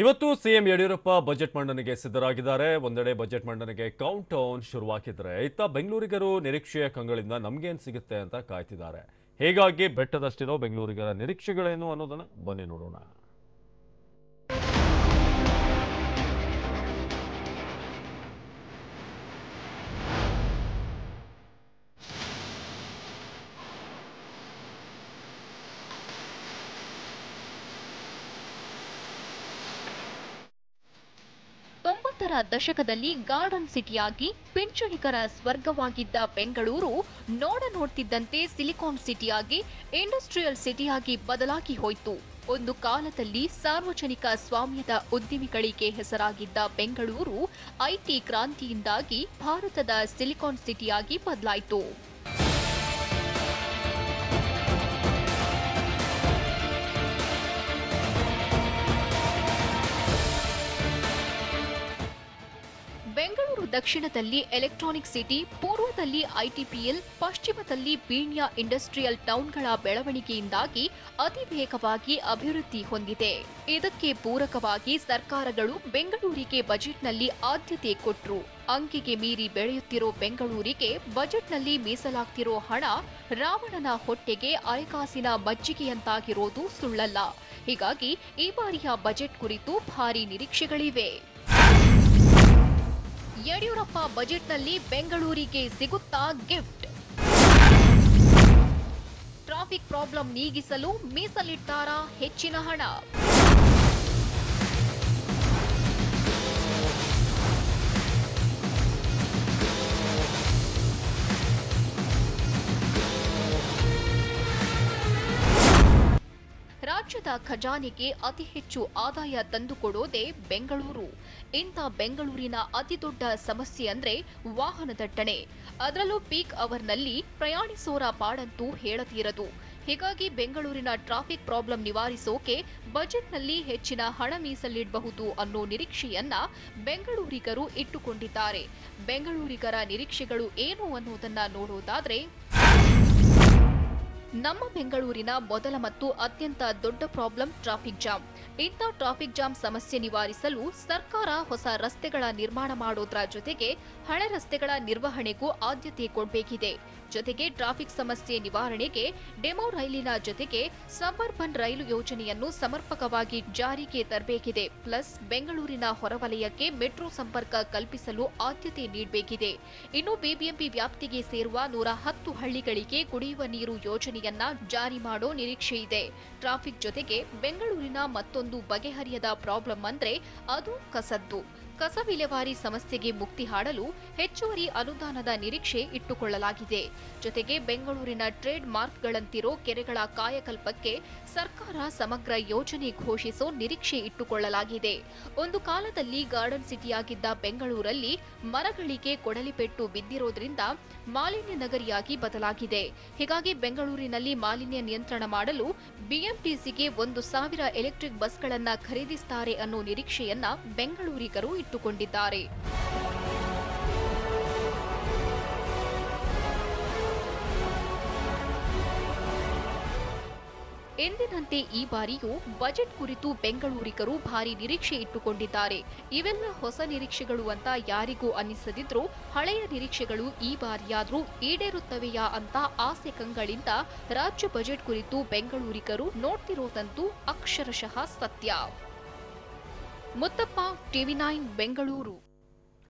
ಇವತ್ತು CM Yediyurappa budget ಮಂಡನೆಗೆ ಸಿದ್ಧರಾಗಿದ್ದಾರೆ. ಒಂದೆಡೆ ಬಜೆಟ್ ಮಂಡನೆಗೆ ಕೌಂಟ್ ಡೌನ್ ಶುರುವಾಗಿದ್ರೆ ಇತ್ತ ಬೆಂಗಳೂರಿಗರು ನಿರೀಕ್ಷೆಯ ಕಂಗಳಿಂದ ನಮ್ಗೇನ್ ಸಿಗುತ್ತೆ ಅಂತ ಕಾಯ್ತಿದ್ದಾರೆ. ಹೀಗಾಗಿ ಬೆಟ್ಟದಷ್ಟಿರೋ ಬೆಂಗಳೂರಿಗರ ನಿರೀಕ್ಷೆಗಳೇನು ಅನ್ನೋದನ್ನ ಬನ್ನಿ ನೋಡೋಣ. ತೊಂಬತ್ತರ ದಶಕದಲ್ಲಿ ಗಾರ್ಡನ್ ಸಿಟಿಯಾಗಿ ಪಿಂಚಣಿಕರ ಸ್ವರ್ಗವಾಗಿದ್ದ ಬೆಂಗಳೂರು ನೋಡ್ತಿದ್ದಂತೆ ಸಿಲಿಕಾನ್ ಸಿಟಿಯಾಗಿ ಇಂಡಸ್ಟ್ರಿಯಲ್ ಸಿಟಿಯಾಗಿ ಬದಲಾಗಿ ಹೋಯಿತು. ಒಂದು ಕಾಲದಲ್ಲಿ ಸಾರ್ವಜನಿಕ ಸ್ವಾಮ್ಯದ ಉದ್ದಿಮೆಗಳಿಗೆ ಹೆಸರಾಗಿದ್ದ ಬೆಂಗಳೂರು ಐಟಿ ಕ್ರಾಂತಿಯಿಂದಾಗಿ ಭಾರತದ ಸಿಲಿಕಾನ್ ಸಿಟಿಯಾಗಿ ಬದಲಾಯಿತು. ಬೆಂಗಳೂರು ದಕ್ಷಿಣದಲ್ಲಿ ಎಲೆಕ್ಟ್ರಾನಿಕ್ ಸಿಟಿ, ಪೂರ್ವದಲ್ಲಿ ಐಟಿಪಿಎಲ್, ಪಶ್ಚಿಮದಲ್ಲಿ ಪೀಣ್ಯ ಇಂಡಸ್ಟ್ರಿಯಲ್ ಟೌನ್ಗಳ ಬೆಳವಣಿಗೆಯಿಂದಾಗಿ ಅತಿ ವೇಗವಾಗಿ ಅಭಿವೃದ್ಧಿ ಹೊಂದಿದೆ. ಇದಕ್ಕೆ ಪೂರಕವಾಗಿ ಸರ್ಕಾರಗಳು ಬೆಂಗಳೂರಿಗೆ ಬಜೆಟ್ನಲ್ಲಿ ಆದ್ಯತೆ ಕೊಟ್ಟರು. ಅಂಕಿಗೆ ಮೀರಿ ಬೆಳೆಯುತ್ತಿರೋ ಬೆಂಗಳೂರಿಗೆ ಬಜೆಟ್ನಲ್ಲಿ ಮೀಸಲಾಗ್ತಿರೋ ಹಣ ರಾವಣನ ಹೊಟ್ಟೆಗೆ ಅರೆಕಾಸಿನ ಮಜ್ಜಿಗೆಯಂತಾಗಿರೋದು ಸುಳ್ಳಲ್ಲ. ಹೀಗಾಗಿ ಈ ಬಾರಿಯ ಬಜೆಟ್ ಕುರಿತು ಭಾರೀ ನಿರೀಕ್ಷೆಗಳಿವೆ. ಯಡಿಯೂರಪ್ಪ ಬಜೆಟ್ನಲ್ಲಿ ಬೆಂಗಳೂರಿಗೆ ಸಿಗುತ್ತಾ ಗಿಫ್ಟ್? ಟ್ರಾಫಿಕ್ ಪ್ರಾಬ್ಲಮ್ ನೀಗಿಸಲು ಮೀಸಲಿಟ್ಟಾರಾ ಹೆಚ್ಚಿನ ಹಣ? ರಾಜ್ಯದ ಖಜಾನೆಗೆ ಅತಿ ಹೆಚ್ಚು ಆದಾಯ ತಂದುಕೊಡೋದೇ ಬೆಂಗಳೂರು. ಇಂಥ ಬೆಂಗಳೂರಿನ ಅತಿದೊಡ್ಡ ಸಮಸ್ಯೆ ಅಂದ್ರೆ ವಾಹನ ದಟ್ಟಣೆ. ಅದರಲ್ಲೂ ಪೀಕ್ ಅವರ್ನಲ್ಲಿ ಪ್ರಯಾಣಿಸೋರ ಪಾಡಂತೂ ಹೇಳತೀರದು. ಹೀಗಾಗಿ ಬೆಂಗಳೂರಿನ ಟ್ರಾಫಿಕ್ ಪ್ರಾಬ್ಲಮ್ ನಿವಾರಿಸೋಕೆ ಬಜೆಟ್ನಲ್ಲಿ ಹೆಚ್ಚಿನ ಹಣ ಮೀಸಲಿಡಬಹುದು ಅನ್ನೋ ನಿರೀಕ್ಷೆಯನ್ನ ಬೆಂಗಳೂರಿಗರು ಇಟ್ಟುಕೊಂಡಿದ್ದಾರೆ. ಬೆಂಗಳೂರಿಗರ ನಿರೀಕ್ಷೆಗಳು ಏನು ಅನ್ನೋದನ್ನ ನೋಡೋದಾದ್ರೆ, ನಮ್ಮ ಬೆಂಗಳೂರಿನ ಮೊದಲ ಮತ್ತು ಅತ್ಯಂತ ದೊಡ್ಡ ಪ್ರಾಬ್ಲಮ್ ಟ್ರಾಫಿಕ್ ಜಾಮ್. ಇಂಥ ಟ್ರಾಫಿಕ್ ಜಾಮ್ ಸಮಸ್ಯೆ ನಿವಾರಿಸಲು ಸರ್ಕಾರ ಹೊಸ ರಸ್ತೆಗಳ ನಿರ್ಮಾಣ ಮಾಡೋದ್ರ ಜೊತೆಗೆ ಹಳೆ ರಸ್ತೆಗಳ ನಿರ್ವಹಣೆಗೂ ಆದ್ಯತೆ ಕೊಡಬೇಕಿದೆ. ಜೊತೆಗೆ ಟ್ರಾಫಿಕ್ ಸಮಸ್ಯೆ ನಿವಾರಣೆಗೆ ಡೆಮೋ ರೈಲಿನ ಜೊತೆಗೆ ಸಬರ್ಬನ್ ರೈಲು ಯೋಜನೆಯನ್ನು ಸಮರ್ಪಕವಾಗಿ ಜಾರಿಗೆ ತರಬೇಕಿದೆ. ಪ್ಲಸ್ ಬೆಂಗಳೂರಿನ ಹೊರವಲಯಕ್ಕೆ ಮೆಟ್ರೋ ಸಂಪರ್ಕ ಕಲ್ಪಿಸಲು ಆದ್ಯತೆ ನೀಡಬೇಕಿದೆ. ಇನ್ನು ಬಿಬಿಎಂಪಿ ವ್ಯಾಪ್ತಿಗೆ ಸೇರುವ 110 ಹಳ್ಳಿಗಳಿಗೆ ಕುಡಿಯುವ ನೀರು ಯೋಜನೆಯನ್ನ ಜಾರಿ ಮಾಡೋ ನಿರೀಕ್ಷೆ ಇದೆ. ಟ್ರಾಫಿಕ್ ಜೊತೆಗೆ ಬೆಂಗಳೂರಿನ ಮತ್ತೊಂದು ಬಗೆಹರಿಯದ ಪ್ರಾಬ್ಲಮ್ ಅಂದ್ರೆ ಅದು ಕಸದ್ದು. ಕಸ ವಿಲೇವಾರಿ ಸಮಸ್ಯೆಗೆ ಮುಕ್ತಿ ಹಾಡಲು ಹೆಚ್ಚುವರಿ ಅನುದಾನದ ನಿರೀಕ್ಷೆ ಇಟ್ಟುಕೊಳ್ಳಲಾಗಿದೆ. ಜೊತೆಗೆ ಬೆಂಗಳೂರಿನ ಟ್ರೇಡ್ ಮಾರ್ಕ್ಗಳಂತಿರೋ ಕೆರೆಗಳ ಕಾಯಕಲ್ಪಕ್ಕೆ ಸರ್ಕಾರ ಸಮಗ್ರ ಯೋಜನೆ ಘೋಷಿಸೋ ನಿರೀಕ್ಷೆ ಇಟ್ಟುಕೊಳ್ಳಲಾಗಿದೆ. ಒಂದು ಕಾಲದಲ್ಲಿ ಗಾರ್ಡನ್ ಸಿಟಿಯಾಗಿದ್ದ ಬೆಂಗಳೂರಲ್ಲಿ ಮರಗಳಿಗೆ ಕೊಡಲಿಪೆಟ್ಟು ಬಿದ್ದಿರೋದ್ರಿಂದ ಮಾಲಿನ್ಯ ನಗರಿಯಾಗಿ ಬದಲಾಗಿದೆ. ಹೀಗಾಗಿ ಬೆಂಗಳೂರಿನಲ್ಲಿ ಮಾಲಿನ್ಯ ನಿಯಂತ್ರಣ ಮಾಡಲು ಬಿಎಂಟಿಸಿಗೆ 1,000 ಎಲೆಕ್ಟ್ರಿಕ್ ಬಸ್ಗಳನ್ನ ಖರೀದಿಸುತ್ತಾರೆ ಅನ್ನೋ ನಿರೀಕ್ಷೆಯನ್ನ ಬೆಂಗಳೂರಿಗರು ಇಟ್ಟುಕೊಂಡಿದ್ದಾರೆ. ಎಂದಿನಂತೆ ಈ ಬಾರಿಯೂ ಬಜೆಟ್ ಕುರಿತು ಬೆಂಗಳೂರಿಗರು ಭಾರಿ ನಿರೀಕ್ಷೆ ಇಟ್ಟುಕೊಂಡಿದ್ದಾರೆ. ಇವೆಲ್ಲ ಹೊಸ ನಿರೀಕ್ಷೆಗಳು ಅಂತ ಯಾರಿಗೂ ಅನ್ನಿಸದಿದ್ರೂ ಹಳೆಯ ನಿರೀಕ್ಷೆಗಳು ಈ ಬಾರಿಯಾದ್ರೂ ಈಡೇರುತ್ತವೆಯಾ ಅಂತ ಆಸೆ ಕಂಗಳಿಂದ ರಾಜ್ಯ ಬಜೆಟ್ ಕುರಿತು ಬೆಂಗಳೂರಿಗರು ನೋಡ್ತಿರೋದಂತೂ ಅಕ್ಷರಶಃ ಸತ್ಯ. ಮುತ್ತಪ್ಪ, ಟಿವಿ9 ಬೆಂಗಳೂರು.